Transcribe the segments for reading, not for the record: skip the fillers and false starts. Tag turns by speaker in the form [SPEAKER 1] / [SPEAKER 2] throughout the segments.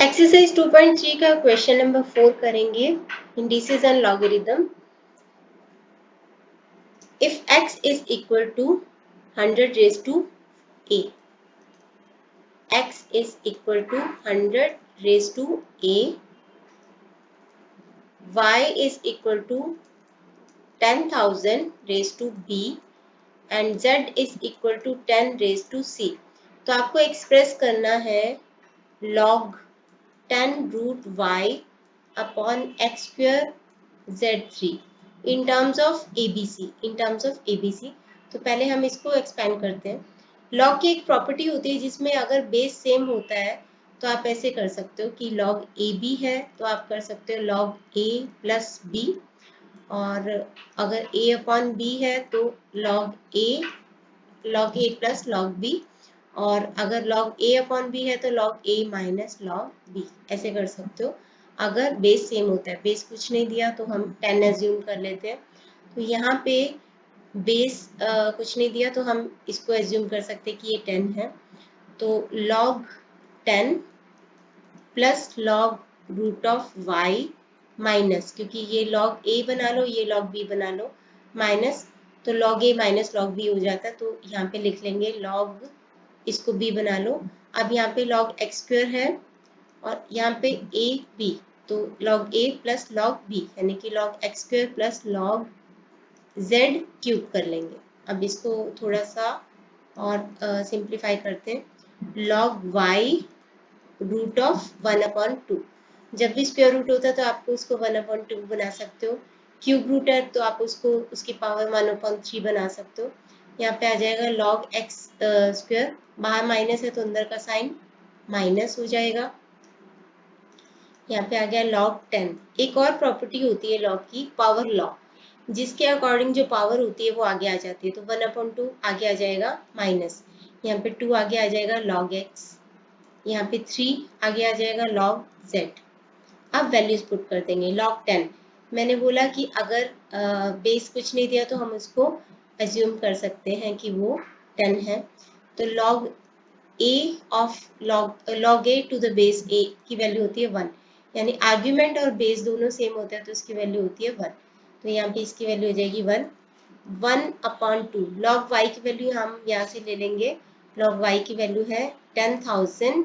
[SPEAKER 1] Exercise 2.3 का question number 4 करेंगे, indices and logarithm. If x is equal to 100 raise to a, x is equal to 100 raised to a, y is equal to 10,000 raised to b and z is equal to 10 raised to c। तो आपको express करना है log 10 root y upon x square z3 in terms of ABC। तो पहले हम इसको expand करते हैं। log की एक प्रॉपर्टी होती है जिसमें अगर बेस सेम होता है तो आप ऐसे कर सकते हो कि log AB है तो आप कर सकते हो log A प्लस B, और अगर A अपॉन B है तो log A plus log B, और अगर log A अपॉन B है तो log A minus log B, ऐसे कर सकते हो। अगर बेस सेम होता है, बेस कुछ नहीं दिया तो हम 10 एज्यूम कर लेते हैं। तो यहाँ पे बेस कुछ नहीं दिया तो हम इसको एज्यूम कर सकते हैं कि ये 10 है। तो log 10 plus log root of y minus, क्योंकि ये log A बना लो ये log B बना लो, माइनस तो log A minus log B हो जाता है। तो यहाँ पे लिख लेंगे log, इसको B बना लो। अब यहाँ पे log x स्क्वायर है और यहाँ पे a b, तो log a plus log b यानी कि log x square plus log z cube कर लेंगे। अब इसको थोड़ा सा और सिंप्लीफाई करते हैं। log y रूट ऑफ 1/2, जब भी स्क्वायर रूट होता है तो आपको उसको 1/2 बना सकते हो। क्यूब रूट है तो आप उसको उसकी पावर 1/3 बना सकते हो। यहाँ पे आ जाएगा log x स्क्वायर, बाहर माइनस है तो अंदर का साइन माइनस हो जाएगा। यहाँ पे आ गया log 10। एक और प्रॉपर्टी होती है log की, पावर लॉ, जिसके अकॉर्डिंग जो पावर होती है वो आगे आ जाती है। तो 1/2 आगे आ जाएगा माइनस, यहाँ पे 2 आगे आ जाएगा log x, यहाँ पे 3 आगे आ जाएगा log z। अब वैल्यूज पुट कर देंगे। log 10 मैंने बोला कि अगर बेस कुछ नहीं दिया तो हम उसको एज्यूम कर सकते हैं कि वो 10 है। तो log a of log a to the base a की वैल्यू होती है 1, यानी आर्ग्यूमेंट और बेस दोनों सेम होते हैं तो इसकी वैल्यू होती है 1। तो यहाँ पे इसकी वैल्यू हो जाएगी 1। 1/2 log y की वैल्यू हम यहाँ से ले लेंगे। log y की वैल्यू है 10,000,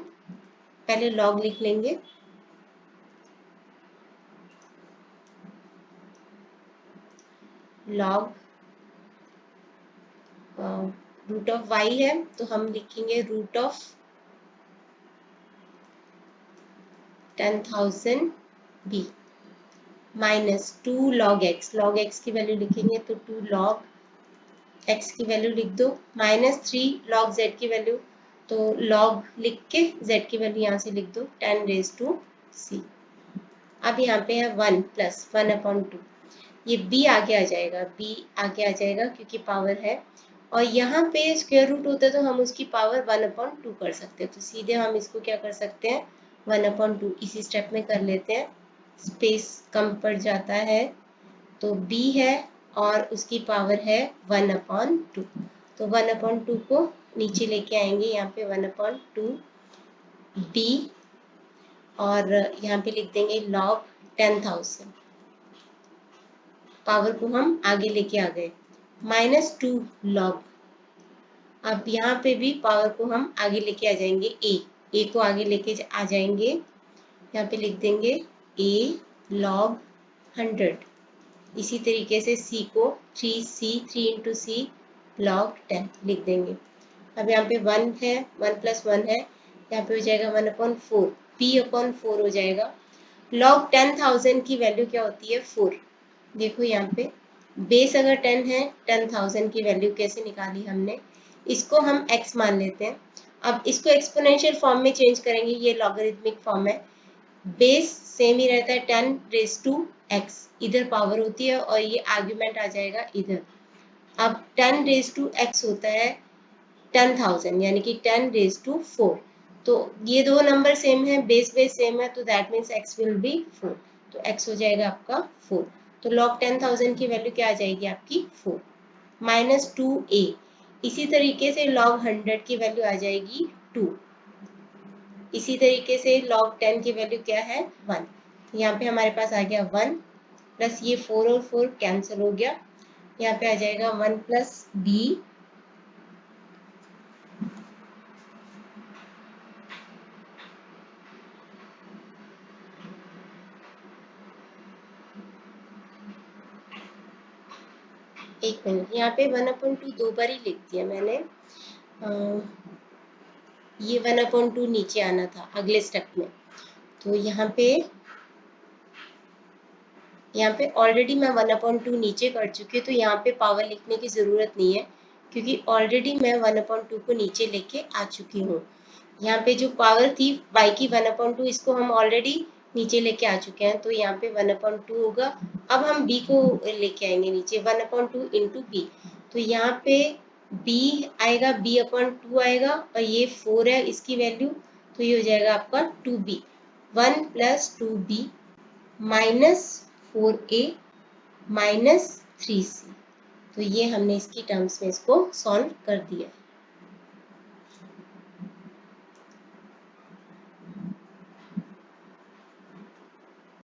[SPEAKER 1] पहले log लिख लेंगे, log रूट ऑफ y है तो हम लिखेंगे root of 10,000 b minus 2 log x की वैल्यू लिखेंगे तो 2 log x की वैल्यू लिख दो, माइनस 3 log z की वैल्यू, तो log लिख के z की वैल्यू यहाँ से लिख दो 10 रेज टू c। अब यहाँ पे है 1 प्लस 1/2, ये b आगे आ जाएगा, b आगे आ जाएगा क्योंकि पावर है, और यहाँ पे स्क्वायर रूट होता है तो हम उसकी पावर 1/2 कर सकते हैं। तो सीधे हम इसको क्या कर सकते हैं, 1/2 इसी स्टेप में कर लेते हैं, स्पेस कम पड़ जाता है। तो b है और उसकी पावर है 1/2, तो 1/2 को नीचे लेके आएंगे, यहाँ पे 1/2 b, और यहाँ पे लिख देंगे log 10,000, पावर को हम आगे लेके आ गए, माइनस 2 log। अब यहाँ पे भी पावर को हम आगे लेके आ जाएंगे, a को आगे लेके आ जाएंगे, यहाँ पे लिख देंगे a log 100। इसी तरीके से c को 3 into c log 10 लिख देंगे। अब यहाँ पे 1 है, 1 प्लस 1 है, यहाँ पे हो जाएगा 1/4, p/4 हो जाएगा। log 10,000 की वैल्यू क्या होती है, 4। देखो यहाँ पे बेस अगर 10 है, 10,000 की वैल्यू कैसे निकाली हमने, इसको हम x मान लेते हैं। अब इसको एक्सपोनेंशियल फॉर्म में चेंज करेंगे, ये लॉगरिथमिक फॉर्म है, बेस सेम ही रहता है 10 रेज टू x, इधर पावर होती है और ये आर्ग्यूमेंट आ जाएगा इधर। अब 10 रेज टू x होता है 10,000, यानी कि 10 रेज टू 4, तो ये दो नंबर सेम है, बेस सेम है, तो that means x will be 4, तो x हो जाएगा आपका 4। तो log 10,000 की वैल्यू क्या आ जाएगी आपकी 4, माइनस 2a। इसी तरीके से log 100 की वैल्यू आ जाएगी 2, इसी तरीके से log 10 की वैल्यू क्या है 1। यहाँ पे हमारे पास आ गया 1 प्लस ये 4 और 4 कैंसिल हो गया, यहाँ पे आ जाएगा 1 प्लस b एक मिनट, यहाँ पे 1/2 दो बार ही लिख दिया मैंने। ये 1/2 नीचे आना था अगले स्टेप में, तो यहाँ पे ऑलरेडी मैं 1/2 नीचे कर चुकी हूँ, तो यहाँ पे पावर लिखने की ज़रूरत नहीं है क्योंकि ऑलरेडी मैं 1/2 को नीचे लेके आ चुकी हूँ। यहाँ पे जो पावर थी y की 1/2, इसको हम ऑलरेडी नीचे लेके आ चुके हैं, तो यहाँ पे 1/2 होगा। अब हम b को लेके आएंगे नीचे 1/2 इंटू बी, तो यहाँ पे b आएगा, b/2 आएगा और ये 4 है इसकी वैल्यू, तो ये हो जाएगा आपका 2b। 1 plus 2b minus 4a minus 3c, तो ये हमने इसकी टर्म्स में इसको सॉल्व कर दिया है।